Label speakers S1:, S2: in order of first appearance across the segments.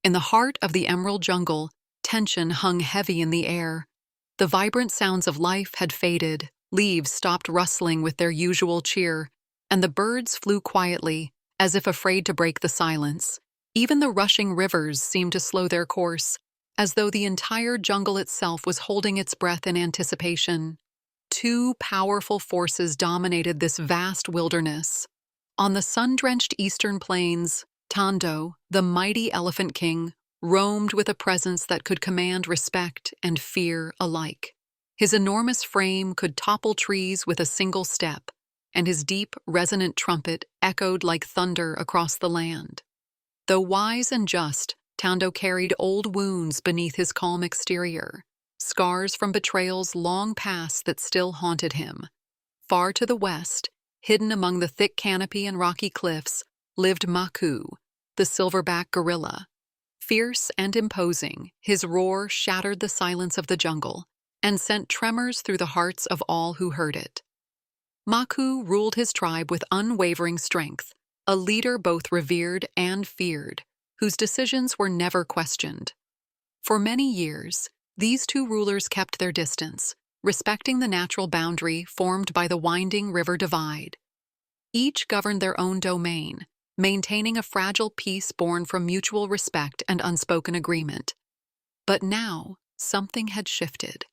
S1: In the heart of the emerald jungle, tension hung heavy in the air. The vibrant sounds of life had faded, leaves stopped rustling with their usual cheer, and the birds flew quietly, as if afraid to break the silence. Even the rushing rivers seemed to slow their course, as though the entire jungle itself was holding its breath in anticipation. Two powerful forces dominated this vast wilderness. On the sun-drenched eastern plains, Tando, the mighty Elephant King, roamed with a presence that could command respect and fear alike. His enormous frame could topple trees with a single step, and his deep, resonant trumpet echoed like thunder across the land. Though wise and just, Tando carried old wounds beneath his calm exterior, scars from betrayals long past that still haunted him. Far to the west, hidden among the thick canopy and rocky cliffs, lived Maku, the silverback gorilla. Fierce and imposing, his roar shattered the silence of the jungle and sent tremors through the hearts of all who heard it. Maku ruled his tribe with unwavering strength, a leader both revered and feared, whose decisions were never questioned. For many years, these two rulers kept their distance, respecting the natural boundary formed by the winding river divide. Each governed their own domain, maintaining a fragile peace born from mutual respect and unspoken agreement. But now, something had shifted.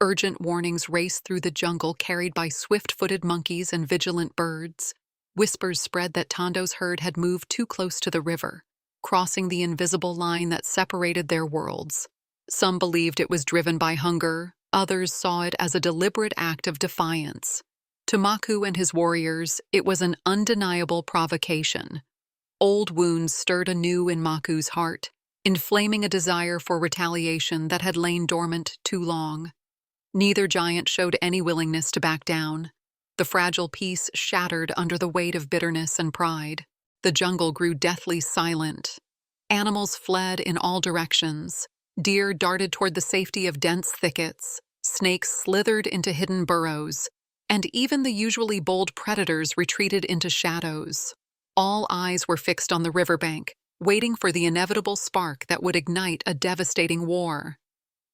S1: Urgent warnings raced through the jungle carried by swift-footed monkeys and vigilant birds. Whispers spread that Tando's herd had moved too close to the river, crossing the invisible line that separated their worlds. Some believed it was driven by hunger, others saw it as a deliberate act of defiance. To Maku and his warriors, it was an undeniable provocation. Old wounds stirred anew in Maku's heart, inflaming a desire for retaliation that had lain dormant too long. Neither giant showed any willingness to back down. The fragile peace shattered under the weight of bitterness and pride. The jungle grew deathly silent. Animals fled in all directions. Deer darted toward the safety of dense thickets. Snakes slithered into hidden burrows. And even the usually bold predators retreated into shadows. All eyes were fixed on the riverbank, waiting for the inevitable spark that would ignite a devastating war.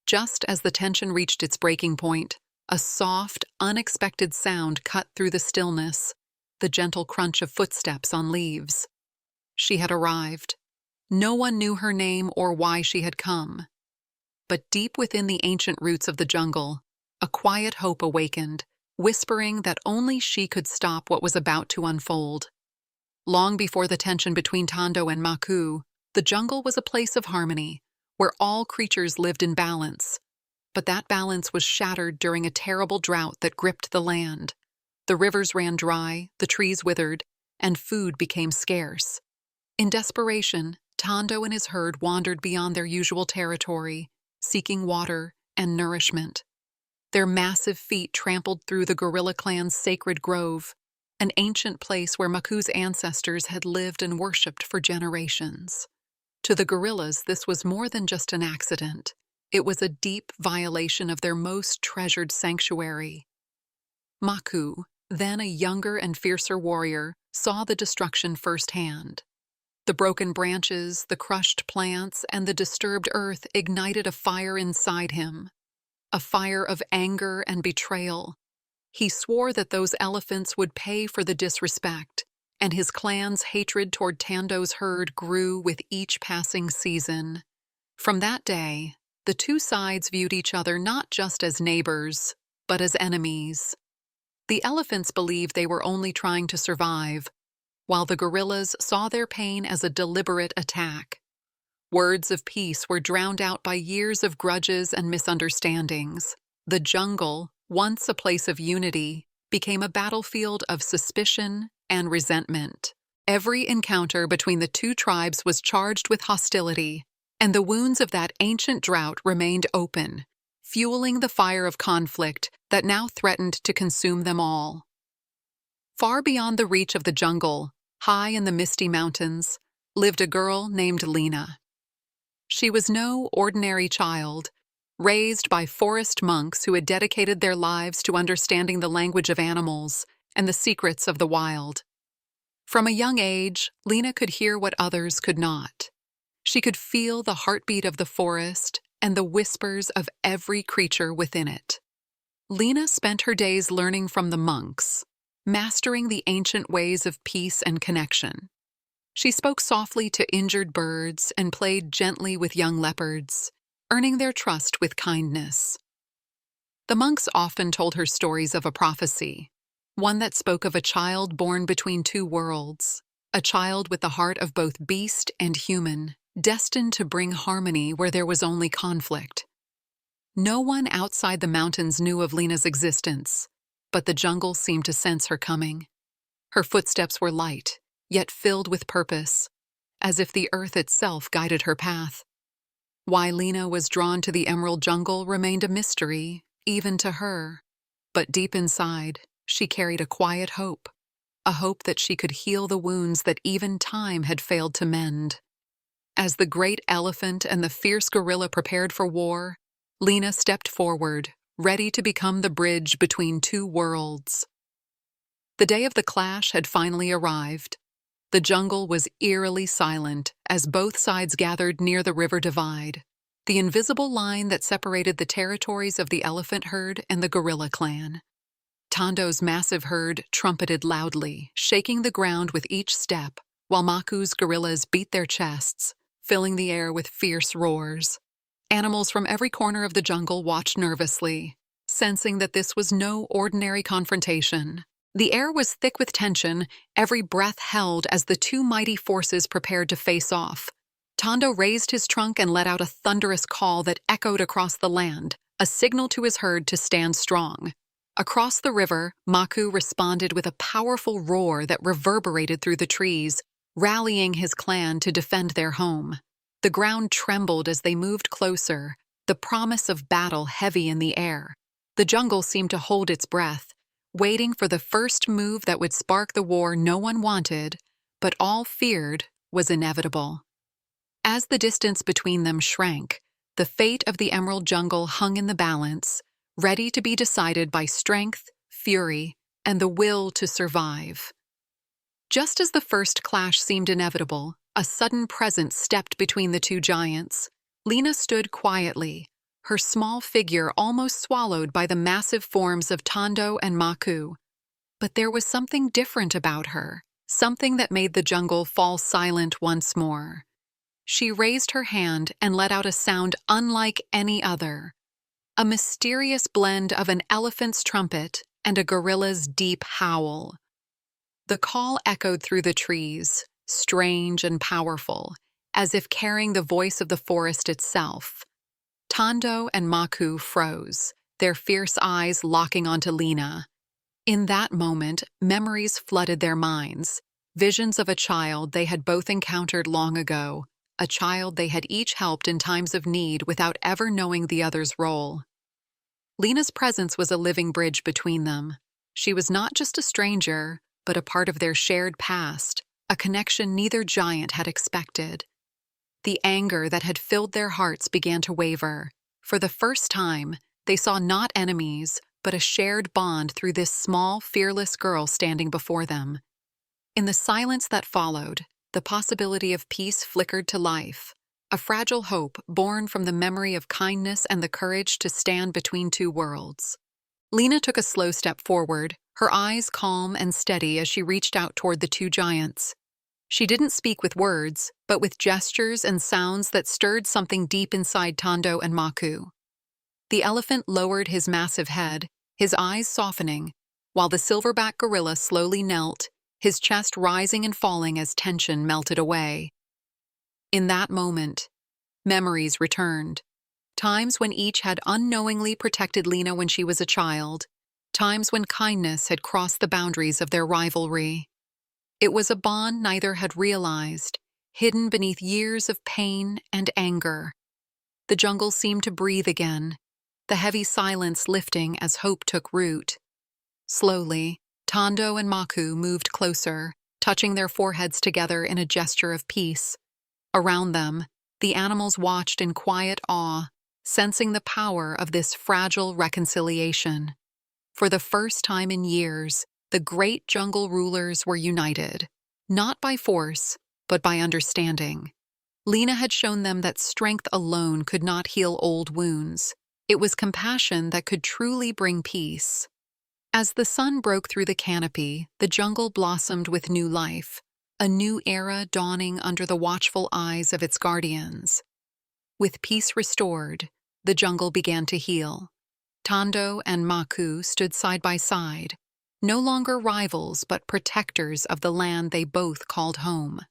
S1: Just as the tension reached its breaking point, a soft, unexpected sound cut through the stillness, the gentle crunch of footsteps on leaves. She had arrived. No one knew her name or why she had come. But deep within the ancient roots of the jungle, a quiet hope awakened, whispering that only she could stop what was about to unfold. Long before the tension between Tando and Maku, the jungle was a place of harmony, where all creatures lived in balance. But that balance was shattered during a terrible drought that gripped the land. The rivers ran dry, the trees withered, and food became scarce. In desperation, Tando and his herd wandered beyond their usual territory, seeking water and nourishment. Their massive feet trampled through the gorilla clan's sacred grove, an ancient place where Maku's ancestors had lived and worshipped for generations. To the gorillas, this was more than just an accident. It was a deep violation of their most treasured sanctuary. Maku, then a younger and fiercer warrior, saw the destruction firsthand. The broken branches, the crushed plants, and the disturbed earth ignited a fire inside him. A fire of anger and betrayal. He swore that those elephants would pay for the disrespect, and his clan's hatred toward Tando's herd grew with each passing season. From that day, the two sides viewed each other not just as neighbors, but as enemies. The elephants believed they were only trying to survive, while the gorillas saw their pain as a deliberate attack. Words of peace were drowned out by years of grudges and misunderstandings. The jungle, once a place of unity, became a battlefield of suspicion and resentment. Every encounter between the two tribes was charged with hostility, and the wounds of that ancient drought remained open, fueling the fire of conflict that now threatened to consume them all. Far beyond the reach of the jungle, high in the misty mountains, lived a girl named Lena. She was no ordinary child, raised by forest monks who had dedicated their lives to understanding the language of animals and the secrets of the wild. From a young age, Lena could hear what others could not. She could feel the heartbeat of the forest and the whispers of every creature within it. Lena spent her days learning from the monks, mastering the ancient ways of peace and connection. She spoke softly to injured birds and played gently with young leopards, earning their trust with kindness. The monks often told her stories of a prophecy, one that spoke of a child born between two worlds, a child with the heart of both beast and human, destined to bring harmony where there was only conflict. No one outside the mountains knew of Lena's existence, but the jungle seemed to sense her coming. Her footsteps were light, yet filled with purpose, as if the earth itself guided her path. Why Lena was drawn to the emerald jungle remained a mystery, even to her. But deep inside, she carried a quiet hope, a hope that she could heal the wounds that even time had failed to mend. As the great elephant and the fierce gorilla prepared for war, Lena stepped forward, ready to become the bridge between two worlds. The day of the clash had finally arrived. The jungle was eerily silent as both sides gathered near the river divide, the invisible line that separated the territories of the elephant herd and the gorilla clan. Tondo's massive herd trumpeted loudly, shaking the ground with each step, while Maku's gorillas beat their chests, filling the air with fierce roars. Animals from every corner of the jungle watched nervously, sensing that this was no ordinary confrontation. The air was thick with tension, every breath held as the two mighty forces prepared to face off. Tondo raised his trunk and let out a thunderous call that echoed across the land, a signal to his herd to stand strong. Across the river, Maku responded with a powerful roar that reverberated through the trees, rallying his clan to defend their home. The ground trembled as they moved closer, the promise of battle heavy in the air. The jungle seemed to hold its breath, waiting for the first move that would spark the war no one wanted, but all feared was inevitable. As the distance between them shrank, the fate of the emerald jungle hung in the balance, ready to be decided by strength, fury, and the will to survive. Just as the first clash seemed inevitable, a sudden presence stepped between the two giants. Lena stood quietly, her small figure almost swallowed by the massive forms of Tondo and Maku. But there was something different about her, something that made the jungle fall silent once more. She raised her hand and let out a sound unlike any other, a mysterious blend of an elephant's trumpet and a gorilla's deep howl. The call echoed through the trees, strange and powerful, as if carrying the voice of the forest itself. Tondo and Maku froze, their fierce eyes locking onto Lena. In that moment, memories flooded their minds, visions of a child they had both encountered long ago, a child they had each helped in times of need without ever knowing the other's role. Lena's presence was a living bridge between them. She was not just a stranger, but a part of their shared past, a connection neither giant had expected. The anger that had filled their hearts began to waver. For the first time, they saw not enemies, but a shared bond through this small, fearless girl standing before them. In the silence that followed, the possibility of peace flickered to life, a fragile hope born from the memory of kindness and the courage to stand between two worlds. Lena took a slow step forward, her eyes calm and steady as she reached out toward the two giants. She didn't speak with words, but with gestures and sounds that stirred something deep inside Tondo and Maku. The elephant lowered his massive head, his eyes softening, while the silverback gorilla slowly knelt, his chest rising and falling as tension melted away. In that moment, memories returned. Times when each had unknowingly protected Lena when she was a child, times when kindness had crossed the boundaries of their rivalry. It was a bond neither had realized, hidden beneath years of pain and anger. The jungle seemed to breathe again, the heavy silence lifting as hope took root. Slowly, Tondo and Maku moved closer, touching their foreheads together in a gesture of peace. Around them, the animals watched in quiet awe, sensing the power of this fragile reconciliation. For the first time in years, the great jungle rulers were united, not by force, but by understanding. Lena had shown them that strength alone could not heal old wounds. It was compassion that could truly bring peace. As the sun broke through the canopy, the jungle blossomed with new life, a new era dawning under the watchful eyes of its guardians. With peace restored, the jungle began to heal. Tando and Maku stood side by side, no longer rivals but protectors of the land they both called home.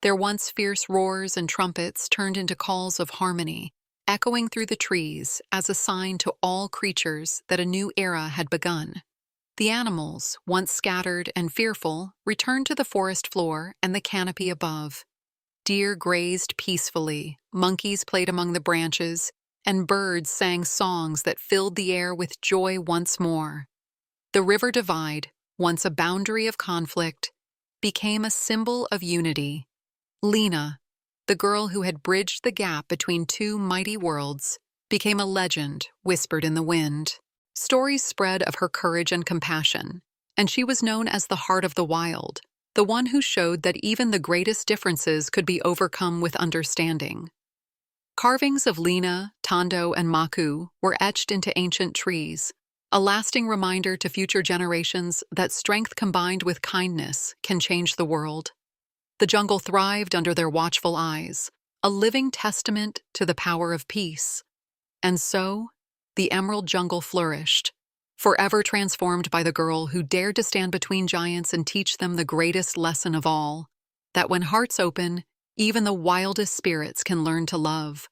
S1: Their once fierce roars and trumpets turned into calls of harmony, echoing through the trees as a sign to all creatures that a new era had begun. The animals, once scattered and fearful, returned to the forest floor and the canopy above. Deer grazed peacefully, monkeys played among the branches, and birds sang songs that filled the air with joy once more. The river divide, once a boundary of conflict, became a symbol of unity. Lena, the girl who had bridged the gap between two mighty worlds, became a legend whispered in the wind. Stories spread of her courage and compassion, and she was known as the Heart of the Wild, the one who showed that even the greatest differences could be overcome with understanding. Carvings of Lena, Tando, and Maku were etched into ancient trees, a lasting reminder to future generations that strength combined with kindness can change the world. The jungle thrived under their watchful eyes, a living testament to the power of peace. And so, the Emerald Jungle flourished, forever transformed by the girl who dared to stand between giants and teach them the greatest lesson of all, that when hearts open, even the wildest spirits can learn to love.